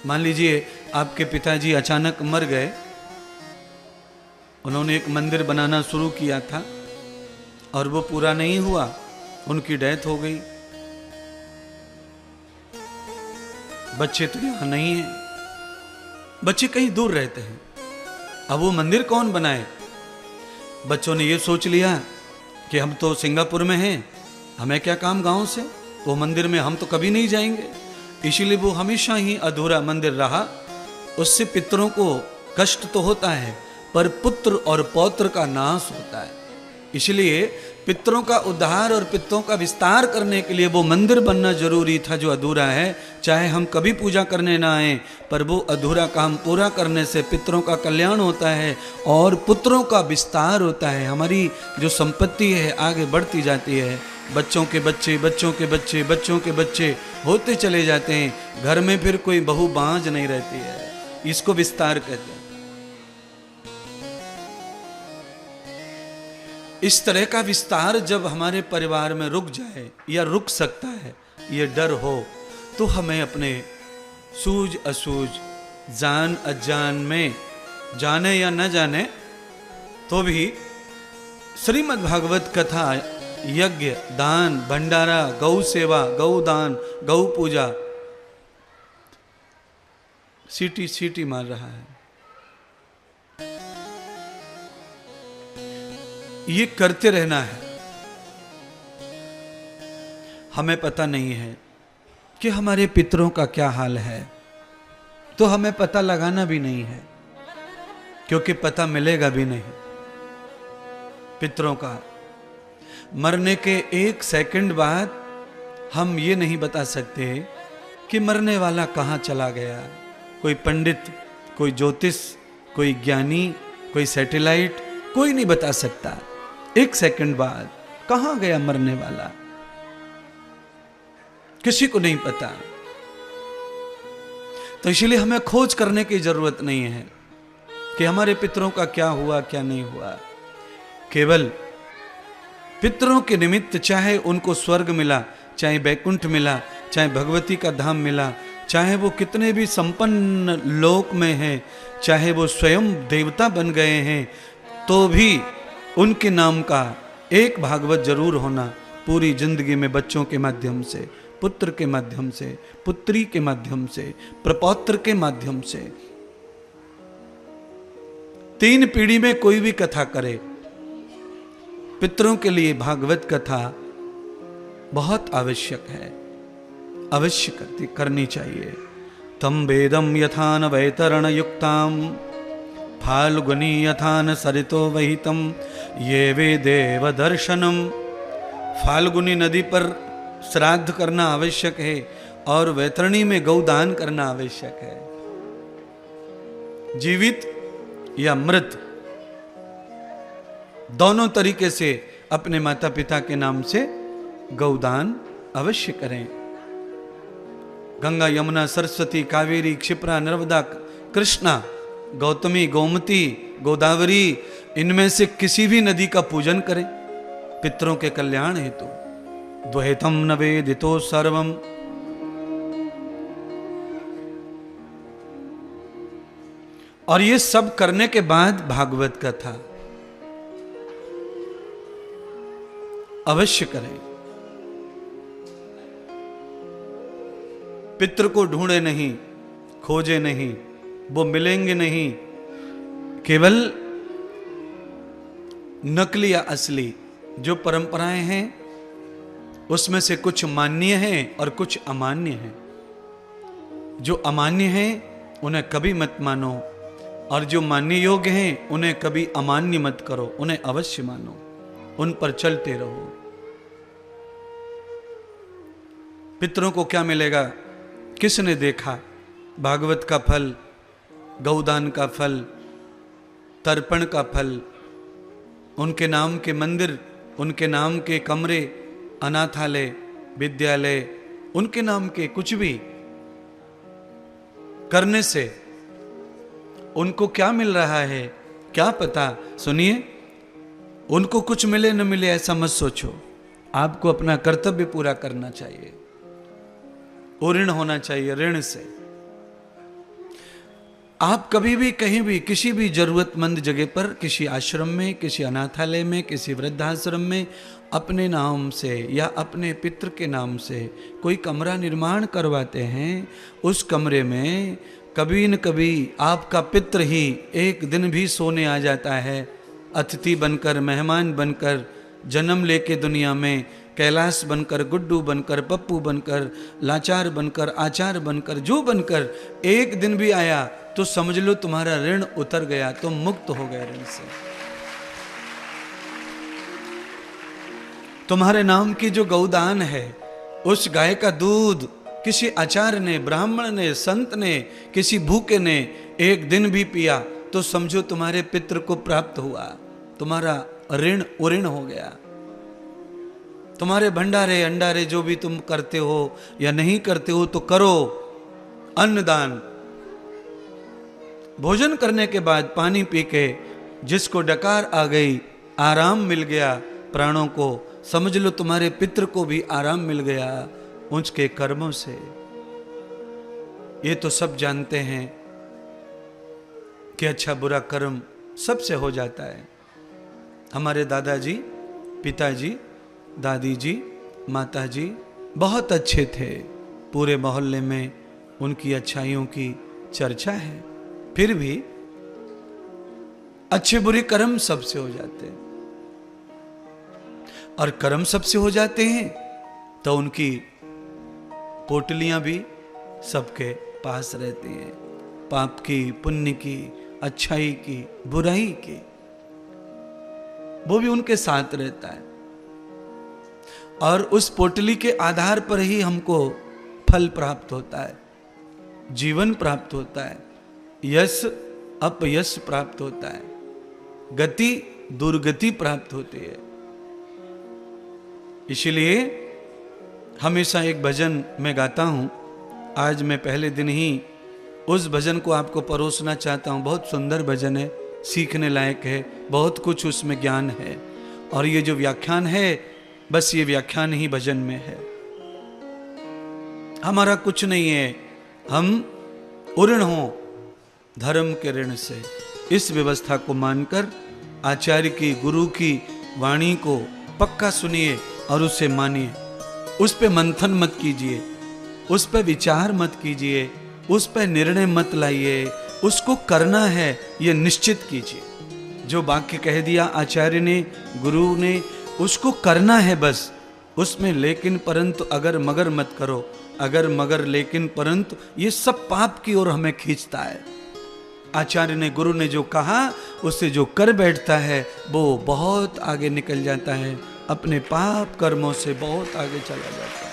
मान लीजिए आपके पिताजी अचानक मर गए, उन्होंने एक मंदिर बनाना शुरू किया था और वो पूरा नहीं हुआ, उनकी डेथ हो गई। बच्चे तो यहां नहीं है, बच्चे कहीं दूर रहते हैं। अब वो मंदिर कौन बनाए? बच्चों ने ये सोच लिया कि हम तो सिंगापुर में हैं, हमें क्या काम गांव से, वो मंदिर में हम तो कभी नहीं जाएंगे। इसीलिए वो हमेशा ही अधूरा मंदिर रहा। उससे पितरों को कष्ट तो होता है, पर पुत्र और पौत्र का नाश होता है। इसलिए पितरों का उद्धार और पितरों का विस्तार करने के लिए वो मंदिर बनना जरूरी था जो अधूरा है। चाहे हम कभी पूजा करने ना आए, पर वो अधूरा काम पूरा करने से पितरों का कल्याण होता है और पुत्रों का विस्तार होता है। हमारी जो संपत्ति है आगे बढ़ती जाती है। बच्चों के बच्चे, बच्चों के बच्चे, बच्चों के बच्चे होते चले जाते हैं। घर में फिर कोई बहू बांझ नहीं रहती है। इसको विस्तार कहते हैं। इस तरह का विस्तार जब हमारे परिवार में रुक जाए या रुक सकता है, ये डर हो, तो हमें अपने सूझ असूझ, जान अजान में, जाने या न जाने तो भी श्रीमद् भागवत कथा, यज्ञ, दान, भंडारा, गौ सेवा, गौ दान, गौ पूजा सीटी सीटी मार रहा है, ये करते रहना है। हमें पता नहीं है कि हमारे पितरों का क्या हाल है, तो हमें पता लगाना भी नहीं है, क्योंकि पता मिलेगा भी नहीं। पितरों का मरने के 1 सेकंड बाद हम ये नहीं बता सकते कि मरने वाला कहाँ चला गया। कोई पंडित, कोई ज्योतिष, कोई ज्ञानी, कोई सैटेलाइट, कोई नहीं बता सकता 1 सेकंड बाद कहां गया मरने वाला, किसी को नहीं पता। तो इसलिए हमें खोज करने की जरूरत नहीं है कि हमारे पितरों का क्या हुआ क्या नहीं हुआ। केवल पितरों के निमित्त, चाहे उनको स्वर्ग मिला, चाहे बैकुंठ मिला, चाहे भगवती का धाम मिला, चाहे वो कितने भी संपन्न लोक में हैं, चाहे वो स्वयं देवता बन गए हैं, तो भी उनके नाम का एक भागवत जरूर होना पूरी जिंदगी में, बच्चों के माध्यम से, पुत्र के माध्यम से, पुत्री के माध्यम से, प्रपौत्र के माध्यम से। 3 पीढ़ी में कोई भी कथा करे, पितरों के लिए भागवत कथा बहुत आवश्यक है, अवश्य करनी चाहिए। तम वेदम यथा न वैतरण युक्ताम फाल्गुनी यथा न सरितो वहितम ये वेदेव दर्शनम। फाल्गुनी नदी पर श्राद्ध करना आवश्यक है और वैतरणी में गौदान करना आवश्यक है। जीवित या मृत दोनों तरीके से अपने माता पिता के नाम से गौदान अवश्य करें। गंगा, यमुना, सरस्वती, कावेरी, क्षिप्रा, नर्मदा, कृष्णा, गौतमी, गोमती, गोदावरी, इनमें से किसी भी नदी का पूजन करें पितरों के कल्याण हेतु। द्वैतम न वेदितो सर्वम। और ये सब करने के बाद भागवत कथा अवश्य करें। पितृ को ढूंढे नहीं, खोजे नहीं, वो मिलेंगे नहीं। केवल नकली या असली जो परंपराएं हैं उसमें से कुछ मान्य हैं और कुछ अमान्य हैं। जो अमान्य हैं उन्हें कभी मत मानो और जो मानने योग्य हैं उन्हें कभी अमान्य मत करो, उन्हें अवश्य मानो, उन पर चलते रहो। पितरों को क्या मिलेगा, किसने देखा? भागवत का फल, गौदान का फल, तर्पण का फल, उनके नाम के मंदिर, उनके नाम के कमरे, अनाथालय, विद्यालय, उनके नाम के कुछ भी करने से उनको क्या मिल रहा है क्या पता। सुनिए, उनको कुछ मिले न मिले ऐसा मत सोचो, आपको अपना कर्तव्य पूरा करना चाहिए। ऋण होना चाहिए, ऋण से आप कभी भी कहीं भी किसी भी जरूरतमंद जगह पर, किसी आश्रम में, किसी अनाथालय में, किसी वृद्धाश्रम में अपने नाम से या अपने पितृ के नाम से कोई कमरा निर्माण करवाते हैं, उस कमरे में कभी न कभी आपका पितृ ही एक दिन भी सोने आ जाता है, अतिथि बनकर, मेहमान बनकर, जन्म लेके दुनिया में कैलाश बनकर, गुड्डू बनकर, पप्पू बनकर, लाचार बनकर, आचार बनकर, जो बनकर एक दिन भी आया तो समझ लो तुम्हारा ऋण उतर गया, तुम मुक्त हो गए ऋण से। तुम्हारे नाम की जो गौदान है, उस गाय का दूध किसी आचार्य ने, ब्राह्मण ने, संत ने, किसी भूखे ने एक दिन भी पिया तो समझो तुम्हारे पितृ को प्राप्त हुआ, तुम्हारा ऋण उऋण हो गया। तुम्हारे भंडारे अंडारे जो भी तुम करते हो या नहीं करते हो तो करो, अन्नदान। भोजन करने के बाद पानी पी के जिसको डकार आ गई, आराम मिल गया प्राणों को, समझ लो तुम्हारे पितृ को भी आराम मिल गया उनके कर्मों से। ये तो सब जानते हैं कि अच्छा बुरा कर्म सबसे हो जाता है। हमारे दादाजी, पिताजी, दादी जी, माताजी बहुत अच्छे थे, पूरे मोहल्ले में उनकी अच्छाइयों की चर्चा है, फिर भी अच्छे बुरे कर्म सबसे हो जाते हैं। और कर्म सबसे हो जाते हैं तो उनकी पोटलियां भी सबके पास रहती हैं, पाप की, पुण्य की, अच्छाई की, बुराई की, वो भी उनके साथ रहता है। और उस पोटली के आधार पर ही हमको फल प्राप्त होता है, जीवन प्राप्त होता है, यश अपयश प्राप्त होता है, गति दुर्गति प्राप्त होती है। इसलिए हमेशा एक भजन मैं गाता हूं, आज मैं पहले दिन ही उस भजन को आपको परोसना चाहता हूं। बहुत सुंदर भजन है, सीखने लायक है, बहुत कुछ उसमें ज्ञान है। और ये जो व्याख्यान है, बस ये व्याख्यान ही भजन में है, हमारा कुछ नहीं है। हम उऋण हो धर्म के ऋण से। इस व्यवस्था को मानकर आचार्य की, गुरु की वाणी को पक्का सुनिए और उसे मानिए। उस पे मंथन मत कीजिए, उस पे विचार मत कीजिए, उस पे निर्णय मत लाइए, उसको करना है ये निश्चित कीजिए। जो वाक्य कह दिया आचार्य ने, गुरु ने, उसको करना है बस। उसमें लेकिन परंतु अगर मगर मत करो, अगर मगर लेकिन परंतु, ये सब पाप की ओर हमें खींचता है। आचार्य ने, गुरु ने जो कहा उससे जो कर बैठता है वो बहुत आगे निकल जाता है, अपने पाप कर्मों से बहुत आगे चला जाता है।